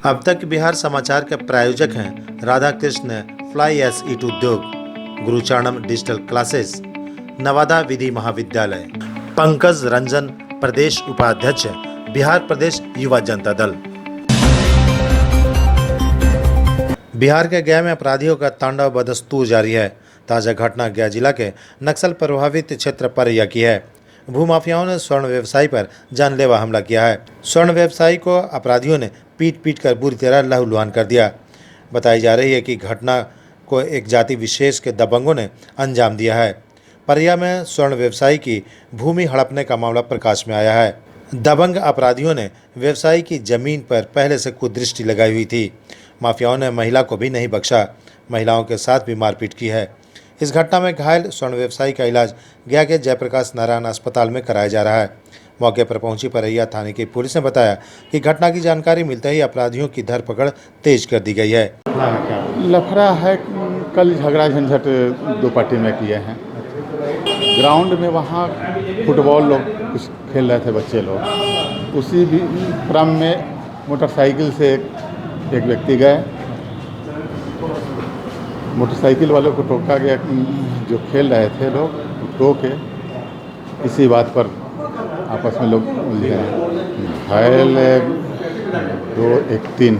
अब तक बिहार समाचार के प्रायोजक हैं राधा कृष्ण फ्लाई एस ईट उद्योग, गुरुचरणम डिजिटल क्लासेस, नवादा विधि महाविद्यालय, पंकज रंजन प्रदेश उपाध्यक्ष, बिहार प्रदेश युवा जनता दल। बिहार के गया में अपराधियों का तांडव बदस्तूर जारी है। ताजा घटना गया जिला के नक्सल प्रभावित क्षेत्र परैया की है। भूमाफियाओं ने स्वर्ण व्यवसायी पर जानलेवा हमला किया है। स्वर्ण व्यवसायी को अपराधियों ने पीट कर बुरी तरह लहूलुहान कर दिया। बताई जा रही है कि घटना को एक जाति विशेष के दबंगों ने अंजाम दिया है। परैया में स्वर्ण व्यवसायी की भूमि हड़पने का मामला प्रकाश में आया है। दबंग अपराधियों ने व्यवसायी की जमीन पर पहले से कुदृष्टि लगाई हुई थी। माफियाओं ने महिला को भी नहीं बख्शा, महिलाओं के साथ भी मारपीट की है। इस घटना में घायल स्वर्ण व्यवसायी का इलाज गया के जयप्रकाश नारायण अस्पताल में कराया जा रहा है। मौके पर पहुंची परैया थाने की पुलिस ने बताया कि घटना की जानकारी मिलते ही अपराधियों की धरपकड़ तेज कर दी गई है। लफड़ा है, कल झगड़ा झंझट दो पार्टी में किए हैं। ग्राउंड में वहाँ फुटबॉल लोग कुछ खेल रहे थे बच्चे लोग, उसी भी क्रम में मोटरसाइकिल से एक व्यक्ति गए, मोटरसाइकिल वालों को टोका गया। जो खेल रहे थे लोग टोके, इसी बात पर आपस में लोग उलझे हैं। घायल 2 1 3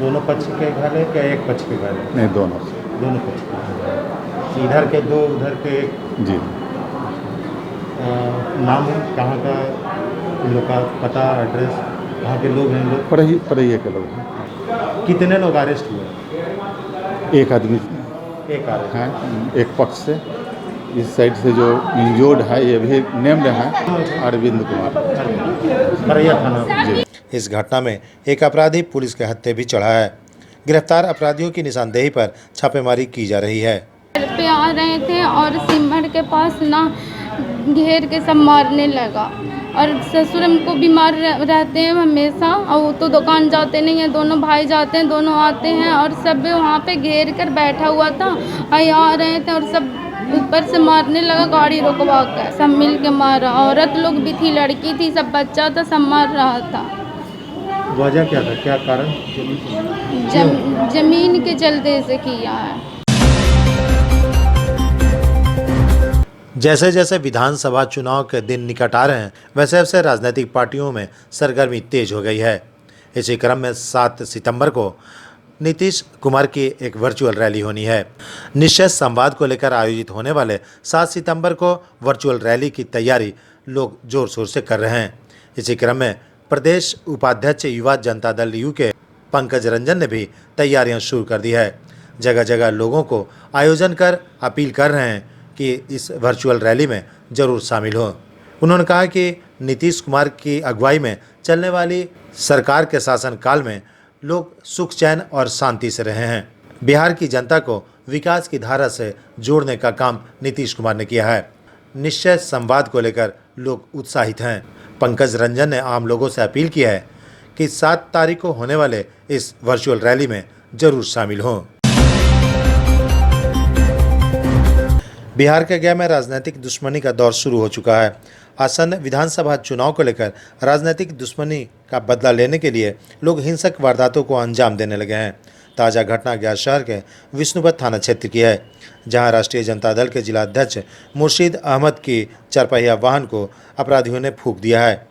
दोनों पक्ष के घायल है क्या एक पक्ष के घायल है? नहीं, दोनों पक्ष के। इधर के 2 उधर के 1। जी। नाम कहाँ का, इन लोग का पता एड्रेस, कहाँ के लोग हैं लोग? परैया के लोग हैं। कितने लोग अरेस्ट हुए? एक आदमी है, एक पक्ष से। इस साइड से जो इंजोर्ड है ये भी नेम्ड है अरविंद कुमार, परैया थाना। जी। इस घटना में एक अपराधी पुलिस के हत्थे भी चढ़ा है। गिरफ्तार अपराधियों की निशानदेही पर छापेमारी की जा रही है। पे आ रहे थे और सिमर के पास ना घेर के सब मारने लगा, और ससुर हमको बीमार रहते हैं हमेशा, और वो तो दुकान जाते नहीं हैं, दोनों भाई जाते हैं, दोनों आते हैं, और सब वहाँ पे घेर कर बैठा हुआ था। आ रहे थे और सब ऊपर से मारने लगा, गाड़ी रुकवा कर सब मिल के मारा। औरत लोग भी थी, लड़की थी, सब बच्चा था, सब मार रहा था। वजह क्या था, क्या कारण? जमीन के चलते से किया है। जैसे जैसे विधानसभा चुनाव के दिन निकट आ रहे हैं, वैसे वैसे राजनीतिक पार्टियों में सरगर्मी तेज हो गई है। इसी क्रम में 7 सितंबर को नीतीश कुमार की एक वर्चुअल रैली होनी है। निश्चय संवाद को लेकर आयोजित होने वाले 7 सितंबर को वर्चुअल रैली की तैयारी लोग जोर शोर से कर रहे हैं। इसी क्रम में प्रदेश उपाध्यक्ष युवा जनता दल यू के पंकज रंजन ने भी तैयारियां शुरू कर दी है। जगह जगह लोगों को आयोजन कर अपील कर रहे हैं कि इस वर्चुअल रैली में जरूर शामिल हो। उन्होंने कहा कि नीतीश कुमार की अगुवाई में चलने वाली सरकार के शासनकाल में लोग सुख चैन और शांति से रहे हैं। बिहार की जनता को विकास की धारा से जोड़ने का काम नीतीश कुमार ने किया है। निश्चय संवाद को लेकर लोग उत्साहित हैं। पंकज रंजन ने आम लोगों से अपील की है कि 7 तारीख को होने वाले इस वर्चुअल रैली में जरूर शामिल हों। बिहार के गया में राजनीतिक दुश्मनी का दौर शुरू हो चुका है। आसन्न विधानसभा चुनाव को लेकर राजनीतिक दुश्मनी का बदला लेने के लिए लोग हिंसक वारदातों को अंजाम देने लगे हैं। ताज़ा घटना गया शहर के विष्णुपद थाना क्षेत्र की है, जहां राष्ट्रीय जनता दल के जिला अध्यक्ष मुर्शीद अहमद की 4 पहिया वाहन को अपराधियों ने फूंक दिया है।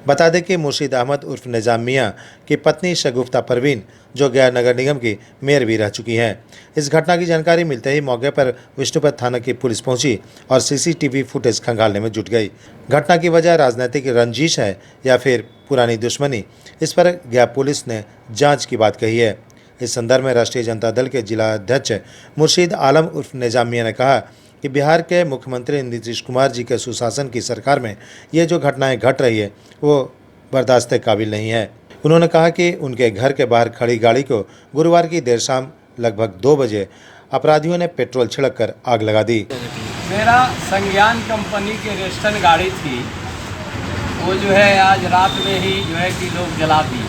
बता दें कि मुर्शीद अहमद उर्फ निजाम मियाँ की पत्नी शगुफ्ता परवीन, जो गया नगर निगम की मेयर भी रह चुकी हैं। इस घटना की जानकारी मिलते ही मौके पर विष्णुपद थाना की पुलिस पहुंची और सीसीटीवी फुटेज खंगालने में जुट गई। घटना की वजह राजनीतिक रंजिश है या फिर पुरानी दुश्मनी, इस पर गया पुलिस ने जाँच की बात कही है। इस संदर्भ में राष्ट्रीय जनता दल के जिला अध्यक्ष मुर्शीद आलम उर्फ निजाम मियाँ ने कहा कि बिहार के मुख्यमंत्री नीतीश कुमार जी के सुशासन की सरकार में ये जो घटनाएं घट रही है वो बर्दाश्त के काबिल नहीं है। उन्होंने कहा कि उनके घर के बाहर खड़ी गाड़ी को गुरुवार की देर शाम लगभग 2 बजे अपराधियों ने पेट्रोल छिड़क कर आग लगा दी। मेरा संज्ञान कंपनी की रेस्टन गाड़ी थी, वो जो है आज रात में ही जो है कि लोग जला दिए,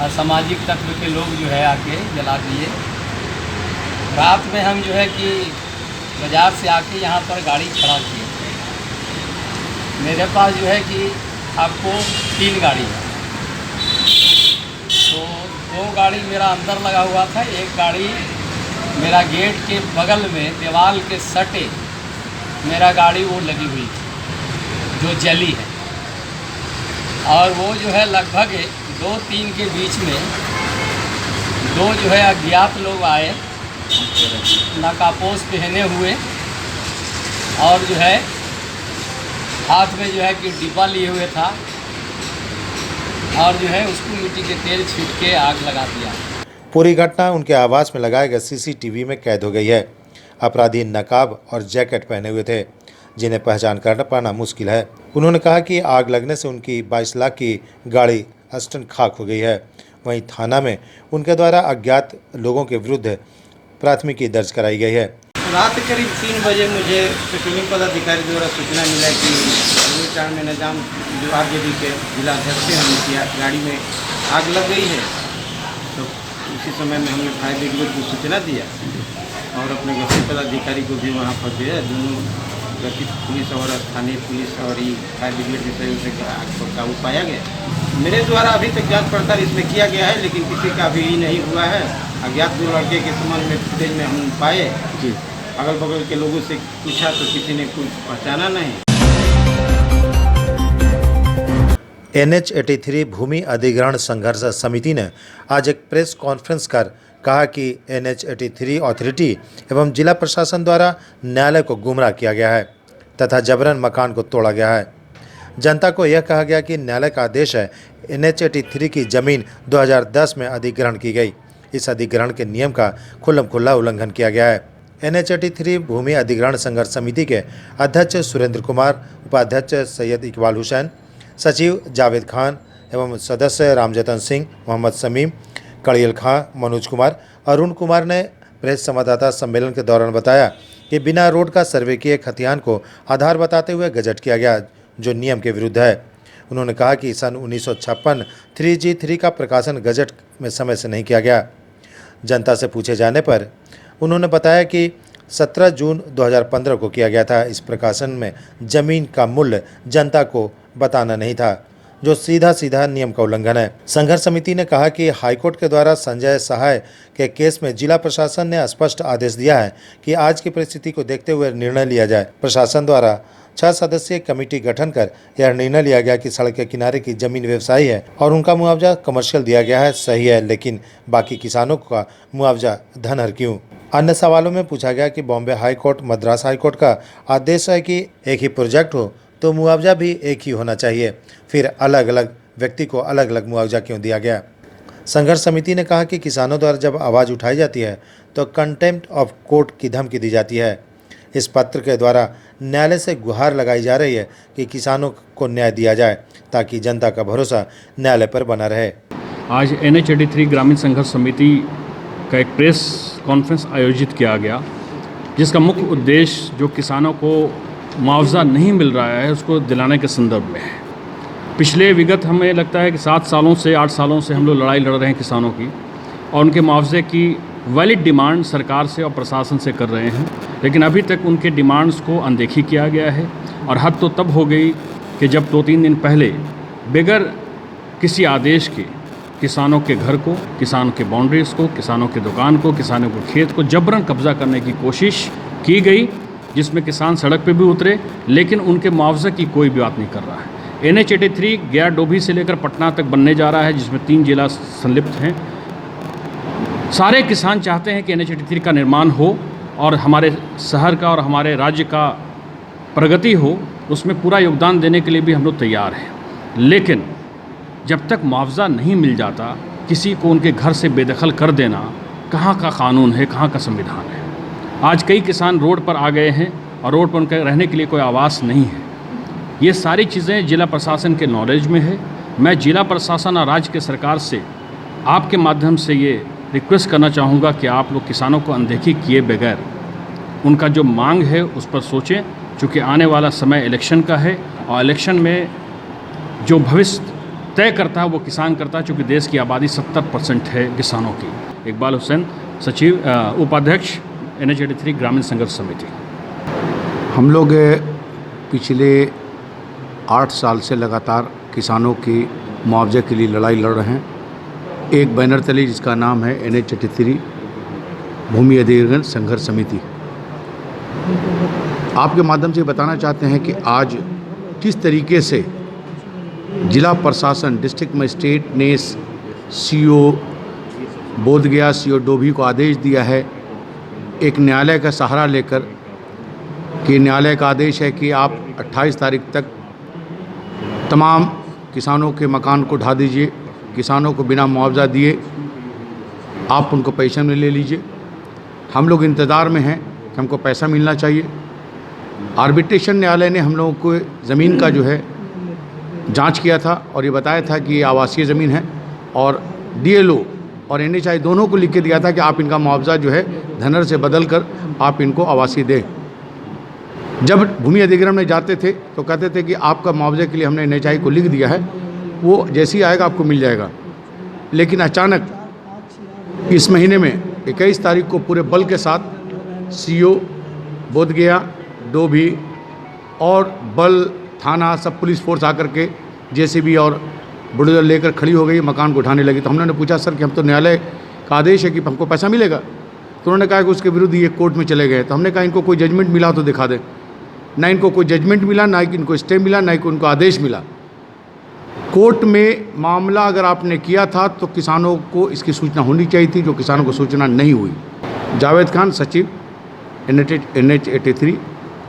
असामाजिक तत्व के लोग जो है आके जला दिए। रात में हम जो है कि बाज़ार से आके यहाँ पर गाड़ी खड़ा किए। मेरे पास जो है कि आपको 3 गाड़ी है, 2 गाड़ी मेरा अंदर लगा हुआ था, एक गाड़ी मेरा गेट के बगल में दीवार के सटे मेरा गाड़ी वो लगी हुई थी जो जली है। और वो जो है लगभग 2-3 के बीच में 2 जो है अज्ञात लोग आए, नकापोश पहने हुए, और जो है हाथ में जो है कि डिब्बा लिए हुए था, और जो है उसको मिट्टी के तेल छीट के आग लगा दिया। पूरी घटना उनके आवास में लगाए गए सीसीटीवी में कैद हो गई है। अपराधी नकाब और जैकेट पहने हुए थे, जिन्हें पहचान कर पाना मुश्किल है। उन्होंने कहा कि आग लगने से उनकी 22 लाख की गाड़ी अस्टन खाक हो गई है। वहीं थाना में उनके द्वारा अज्ञात लोगों के विरुद्ध प्राथमिकी दर्ज कराई गई है। रात करीब 3 बजे मुझे पेट्रोलिंग पदाधिकारी द्वारा सूचना मिला कि चार में निजाम जो आरजेडी के जिलाध्यक्ष से हमने किया, गाड़ी में आग लग गई है। तो उसी समय में हमने फायर ब्रिगेड को सूचना दिया और अपने गृह पदाधिकारी को भी वहाँ पर दिया। दोनों गठित पुलिस और स्थानीय पुलिस और फायर ब्रिगेड के सहयोग से आग पर काबू पाया गया। मेरे द्वारा अभी तक जाँच पड़ताल इसमें किया गया है, लेकिन किसी का भी नहीं हुआ है। अज्ञात 2 लड़के के संबंध में फुटेज में हम पाए जी, अगल बगल के लोगों से पूछा तो किसी ने कुछ पहचाना नहीं। NH-83 भूमि अधिग्रहण संघर्ष समिति ने आज एक प्रेस कॉन्फ्रेंस कर कहा कि NH-83 अथॉरिटी एवं जिला प्रशासन द्वारा न्यायालय को गुमराह किया गया है तथा जबरन मकान को तोड़ा गया है। जनता को यह कहा गया कि न्यायालय का आदेश है NH-83 की जमीन 2010 में अधिग्रहण की गई। इस अधिग्रहण के नियम का खुल्लम-खुल्ला उल्लंघन किया गया है। NH-83 भूमि अधिग्रहण संघर्ष समिति के अध्यक्ष सुरेंद्र कुमार, उपाध्यक्ष सैयद इकबाल हुसैन, सचिव जावेद खान एवं सदस्य रामजतन सिंह, मोहम्मद समीम, कड़ियल खां, मनोज कुमार, अरुण कुमार ने प्रेस संवाददाता सम्मेलन के दौरान बताया कि बिना रोड का सर्वे किए खतियान को आधार बताते हुए गजट किया गया, जो नियम के विरुद्ध है। उन्होंने कहा कि सन 1956 3G3 का प्रकाशन गजट में समय से नहीं किया गया। जनता से पूछे जाने पर उन्होंने बताया कि 17 जून 2015 को किया गया था। इस प्रकाशन में जमीन का मूल्य जनता को बताना नहीं था, जो सीधा नियम का उल्लंघन है। संघर्ष समिति ने कहा कि हाईकोर्ट के द्वारा संजय सहाय के केस में जिला प्रशासन ने स्पष्ट आदेश दिया है कि आज की परिस्थिति को देखते हुए निर्णय लिया जाए। प्रशासन द्वारा 6 सदस्यीय कमेटी गठन कर यह निर्णय लिया गया कि सड़क के किनारे की जमीन व्यवसायी है और उनका मुआवजा कमर्शियल दिया गया है, सही है, लेकिन बाकी किसानों का मुआवजा धनहर क्यों? अन्य सवालों में पूछा गया कि Bombay high court, Madras high court का आदेश है कि एक ही प्रोजेक्ट हो तो मुआवजा भी एक ही होना चाहिए, फिर अलग अलग व्यक्ति को अलग अलग मुआवजा क्यों दिया गया? संघर्ष समिति ने कहा कि किसानों द्वारा जब आवाज़ उठाई जाती है तो कंटेम्प्ट ऑफ कोर्ट की धमकी दी जाती है। इस पत्र के द्वारा न्यायालय से गुहार लगाई जा रही है कि किसानों को न्याय दिया जाए ताकि जनता का भरोसा न्यायालय पर बना रहे। आज NH-83 ग्रामीण संघर्ष समिति का एक प्रेस कॉन्फ्रेंस आयोजित किया गया, जिसका मुख्य उद्देश्य जो किसानों को मुआवजा नहीं मिल रहा है उसको दिलाने के संदर्भ में है। पिछले विगत हमें लगता है कि 7 सालों से 8 सालों से हम लोग लड़ाई लड़ रहे हैं किसानों की, और उनके मुआवजे की वैलिड डिमांड सरकार से और प्रशासन से कर रहे हैं, लेकिन अभी तक उनके डिमांड्स को अनदेखी किया गया है। और हद तो तब हो गई कि जब 2-3 दिन पहले बगैर किसी आदेश के किसानों के घर को, किसानों के बाउंड्रीज़ को, किसानों के दुकान को, किसानों के खेत को जबरन कब्जा करने की कोशिश की गई, जिसमें किसान सड़क पे भी उतरे, लेकिन उनके मुआवजे की कोई भी बात नहीं कर रहा है। NH-83 गया डोभी से लेकर पटना तक बनने जा रहा है, जिसमें 3 जिला संलिप्त हैं। सारे किसान चाहते हैं कि NH-83 का निर्माण हो और हमारे शहर का और हमारे राज्य का प्रगति हो, उसमें पूरा योगदान देने के लिए भी हम लोग तैयार हैं। लेकिन जब तक मुआवजा नहीं मिल जाता, किसी को उनके घर से बेदखल कर देना कहाँ का कानून है, कहाँ का संविधान है? आज कई किसान रोड पर आ गए हैं और रोड पर उनके रहने के लिए कोई आवास नहीं है। ये सारी चीज़ें जिला प्रशासन के नॉलेज में है। मैं जिला प्रशासन और राज्य के सरकार से आपके माध्यम से ये रिक्वेस्ट करना चाहूँगा कि आप लोग किसानों को अनदेखी किए बगैर उनका जो मांग है उस पर सोचें, चूँकि आने वाला समय इलेक्शन का है और इलेक्शन में जो भविष्य तय करता है वो किसान करता है, चूँकि देश की आबादी 70% है किसानों की। इकबाल हुसैन, सचिव उपाध्यक्ष NH-83 ग्रामीण संघर्ष समिति। हम लोग पिछले 8 साल से लगातार किसानों की मुआवजे के लिए लड़ाई लड़ रहे हैं एक बैनर तले जिसका नाम है NH-83 भूमि अधिग्रहण संघर्ष समिति। आपके माध्यम से बताना चाहते हैं कि आज किस तरीके से जिला प्रशासन डिस्ट्रिक्ट मजिस्ट्रेट ने CO बोधगया CO डोभी को आदेश दिया है, एक न्यायालय का सहारा लेकर कि न्यायालय का आदेश है कि आप 28 तारीख तक तमाम किसानों के मकान को ढा दीजिए, किसानों को बिना मुआवजा दिए आप उनको पैसे में ले लीजिए। हम लोग इंतज़ार में हैं कि हमको पैसा मिलना चाहिए। आर्बिट्रेशन न्यायालय ने हम लोगों को ज़मीन का जो है जांच किया था और ये बताया था कि ये आवासीय ज़मीन है और DLO और NHI दोनों को लिख के दिया था कि आप इनका मुआवजा जो है धनर से बदल कर आप इनको आवासीय दें। जब भूमि अधिग्रहण में जाते थे तो कहते थे कि आपका मुआवजे के लिए हमने NHI को लिख दिया है, वो जैसे ही आएगा आपको मिल जाएगा। लेकिन अचानक इस महीने में 21 तारीख को पूरे बल के साथ CO बोधगया डोभी और बल थाना सब पुलिस फोर्स आकर के JCB और बुलडोजर लेकर खड़ी हो गई, मकान को उठाने लगी। तो हमने पूछा सर कि हम तो न्यायालय का आदेश है कि हमको पैसा मिलेगा, तो उन्होंने कहा कि उसके विरुद्ध ये कोर्ट में चले गए। तो हमने कहा इनको कोई जजमेंट मिला तो दिखा दें। ना इनको कोई जजमेंट मिला, ना कि इनको स्टे मिला, ना कि उनको आदेश मिला। कोर्ट में मामला अगर आपने किया था तो किसानों को इसकी सूचना होनी चाहिए थी, जो किसानों को सूचना नहीं हुई। जावेद खान, सचिव NH-83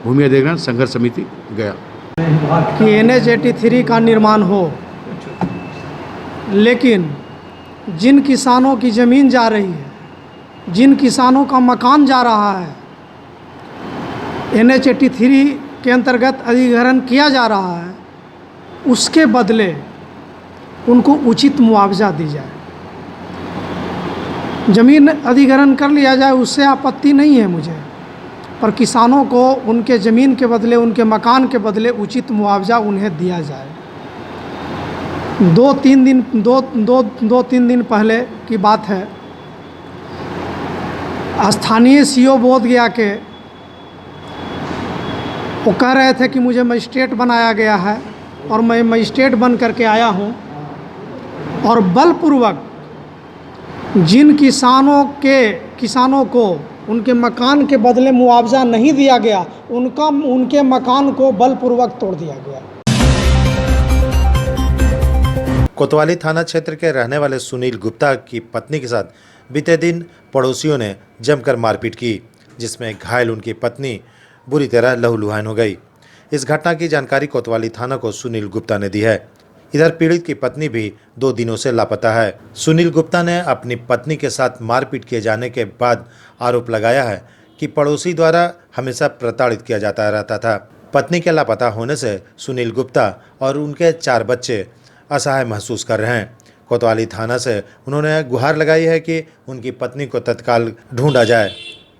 भूमि अधिग्रहण संघर्ष समिति, गया। कि NH-83 का निर्माण हो, लेकिन जिन किसानों की ज़मीन जा रही है, जिन किसानों का मकान जा रहा है, NH-83 के अंतर्गत अधिग्रहण किया जा रहा है, उसके बदले उनको उचित मुआवजा दी जाए। ज़मीन अधिग्रहण कर लिया जाए, उससे आपत्ति नहीं है मुझे, पर किसानों को उनके ज़मीन के बदले, उनके मकान के बदले उचित मुआवजा उन्हें दिया जाए। दो तीन दिन पहले की बात है, स्थानीय CO बोधगया के वो कह रहे थे कि मुझे मजिस्ट्रेट बनाया गया है और मैं मजिस्ट्रेट बन करके आया हूं, और बलपूर्वक जिन किसानों को उनके मकान के बदले मुआवजा नहीं दिया गया, उनके मकान को बलपूर्वक तोड़ दिया गया। कोतवाली थाना क्षेत्र के रहने वाले सुनील गुप्ता की पत्नी के साथ बीते दिन पड़ोसियों ने जमकर मारपीट की, जिसमें घायल उनकी पत्नी बुरी तरह लहूलुहान हो गई। इस घटना की जानकारी कोतवाली थाना को सुनील गुप्ता ने दी है। इधर पीड़ित की पत्नी भी 2 दिनों से लापता है। सुनील गुप्ता ने अपनी पत्नी के साथ मारपीट किए जाने के बाद आरोप लगाया है कि पड़ोसी द्वारा हमेशा प्रताड़ित किया जाता रहता था। पत्नी के लापता होने से सुनील गुप्ता और उनके 4 बच्चे असहाय महसूस कर रहे हैं। कोतवाली थाना से उन्होंने गुहार लगाई है कि उनकी पत्नी को तत्काल ढूंढा जाए।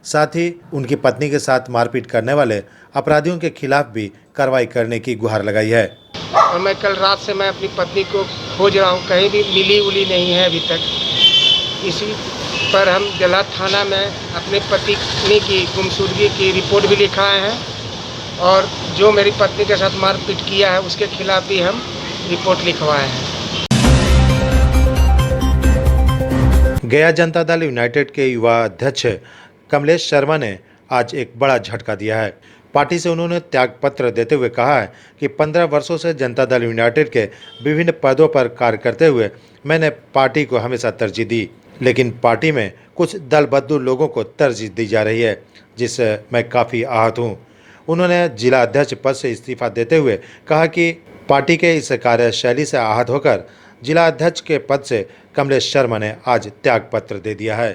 साथ ही उनकी पत्नी के साथ मारपीट करने वाले अपराधियों के खिलाफ भी कार्रवाई करने की गुहार लगाई है। और मैं कल रात से मैं अपनी पत्नी को खोज रहा हूँ, कहीं भी मिली उली नहीं है अभी तक। इसी पर हम जला थाना में अपने पत्नी की गुमशुदगी की रिपोर्ट भी लिखाए हैं, और जो मेरी पत्नी के साथ मारपीट किया है उसके खिलाफ भी हम रिपोर्ट लिखवाए हैं। गया जनता दल यूनाइटेड के युवा अध्यक्ष कमलेश शर्मा ने आज एक बड़ा झटका दिया है। पार्टी से उन्होंने त्यागपत्र देते हुए कहा है कि 15 वर्षों से जनता दल यूनाइटेड के विभिन्न पदों पर कार्य करते हुए मैंने पार्टी को हमेशा तरजीह दी, लेकिन पार्टी में कुछ दलबदलू लोगों को तरजीह दी जा रही है, जिससे मैं काफ़ी आहत हूँ। उन्होंने जिला अध्यक्ष पद से इस्तीफा देते हुए कहा कि पार्टी के इस कार्यशैली से आहत होकर जिला अध्यक्ष के पद से कमलेश शर्मा ने आज त्यागपत्र दे दिया है।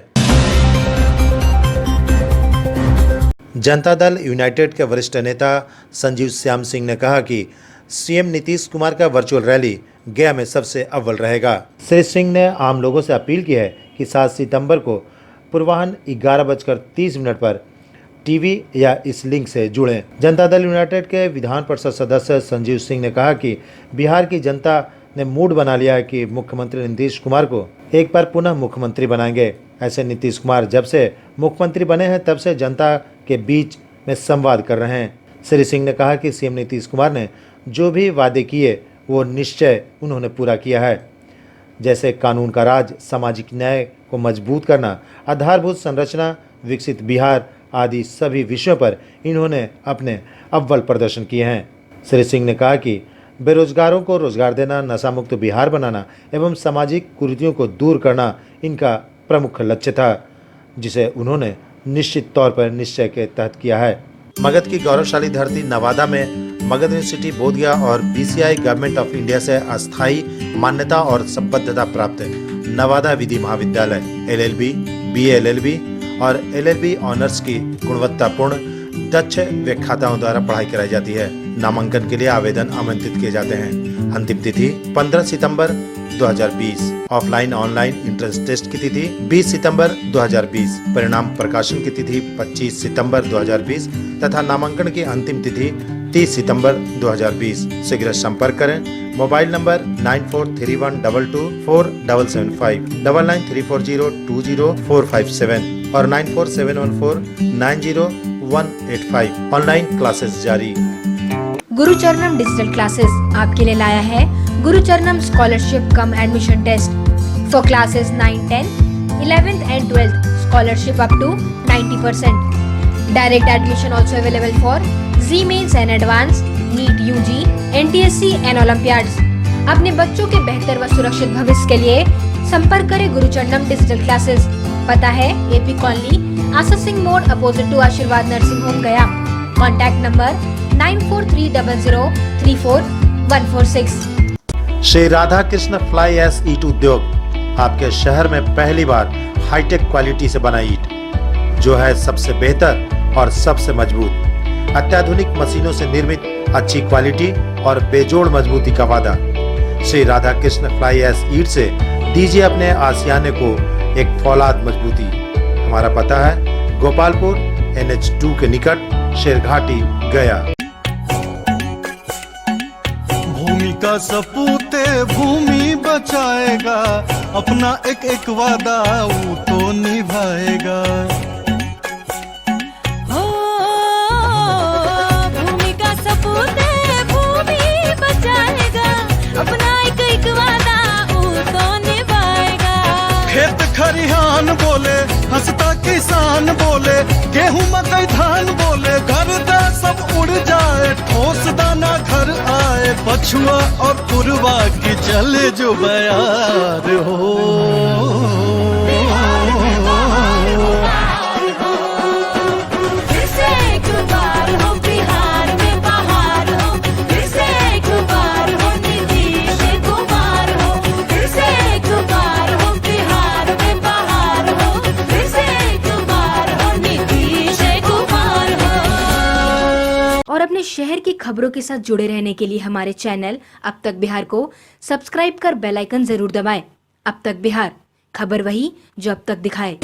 जनता दल यूनाइटेड के वरिष्ठ नेता संजीव श्याम सिंह ने कहा कि सीएम नीतीश कुमार का वर्चुअल रैली गया में सबसे अव्वल रहेगा। श्री सिंह ने आम लोगों से अपील की है कि 7 सितंबर को पूर्वाह्न 11:30 पर टीवी या इस लिंक से जुड़ें। जनता दल यूनाइटेड के विधान परिषद सदस्य संजीव सिंह ने कहा कि बिहार की जनता ने मूड बना लिया है कि मुख्यमंत्री नीतीश कुमार को एक बार पुनः मुख्यमंत्री बनाएंगे। ऐसे नीतीश कुमार जब से मुख्यमंत्री बने हैं तब से जनता के बीच में संवाद कर रहे हैं। श्री सिंह ने कहा कि सीएम नीतीश कुमार ने जो भी वादे किए वो निश्चय उन्होंने पूरा किया है। जैसे कानून का राज, सामाजिक न्याय को मजबूत करना, आधारभूत संरचना, विकसित बिहार आदि सभी विषयों पर इन्होंने अपने अव्वल प्रदर्शन किए हैं। श्री सिंह ने कहा कि बेरोजगारों को रोजगार देना, नशा मुक्त बिहार बनाना एवं सामाजिक कुरीतियों को दूर करना इनका प्रमुख लक्ष्य था, जिसे उन्होंने निश्चित तौर पर निश्चय के तहत किया है। मगध की गौरवशाली धरती नवादा में मगध यूनिवर्सिटी बोधगया और BCI गवर्नमेंट ऑफ इंडिया से अस्थायी मान्यता और संबद्धता प्राप्त नवादा विधि महाविद्यालय LLB, BA LLB और LLB ऑनर्स की गुणवत्तापूर्ण दक्ष व्याख्याताओं द्वारा पढ़ाई कराई जाती है। नामांकन के लिए आवेदन आमंत्रित किए जाते हैं। अंतिम तिथि 15 सितंबर 2020। ऑफलाइन ऑनलाइन एंट्रेंस टेस्ट की तिथि 20 सितंबर 2020। परिणाम प्रकाशन की तिथि 25 सितंबर 2020 तथा नामांकन की अंतिम तिथि 30 सितंबर 2020। शीघ्र संपर्क करें। मोबाइल नंबर 9431224775, 9934020457 और 9471490185। ऑनलाइन क्लासेस जारी। गुरुचरणम डिजिटल क्लासेस आपके लिए लाया है Gurucharanam scholarship cum admission test for classes 9, 10, 11th and 12th scholarship up to 90%. Direct admission also available for Z Mains and Advanced, NEET UG, NTSC and Olympiads. अपने बच्चों के बेहतर व सुरक्षित भविष्य के लिए संपर्क करें गुरुचरणम डिजिटल क्लासेस। पता है AP कॉलोनी, आशा सिंह मोड़, opposite to Ashirwad nursing home, Gaya. Contact number 9430034146। Shri Radha Krishna fly ash ईट उद्योग आपके शहर में पहली बार हाईटेक क्वालिटी से बना ईट, जो है सबसे बेहतर और सबसे मजबूत। अत्याधुनिक मशीनों से निर्मित अच्छी क्वालिटी और बेजोड़ मजबूती का वादा। श्री राधा कृष्ण फ्लाई ऐश ईट से दीजिए अपने आशियाने को एक फौलाद मजबूती। हमारा पता है गोपालपुर NH2 के निकट, शेरघाटी, गया। भूमि का सपूते भूमि बचाएगा, अपना एक एक वादा वो तो निभाएगा। हो भूमि का सपूते भूमि बचाएगा, अपना एक एक वादा वो तो निभाएगा। खेत खरिहान बोले, हंसता किसान बोले, गेहूं मकई धान बोले, घर दा सब उड़ जाए, ठोस दाना घर आए, पछुआ और पुरवा की चले जो बयार हो। फिर से एक बार हो बिहार में बहार हो, फिर से एक बार हो नीतीश कुमार हो, फिर से एक बार हो बिहार में बहार हो, फिर से एक बार हो नीतीश कुमार हो। और अपने शहर की खबरों के साथ जुड़े रहने के लिए हमारे चैनल अब तक बिहार को सब्सक्राइब कर बेल आइकन जरूर दबाएं। अब तक बिहार, खबर वही जो अब तक दिखाए।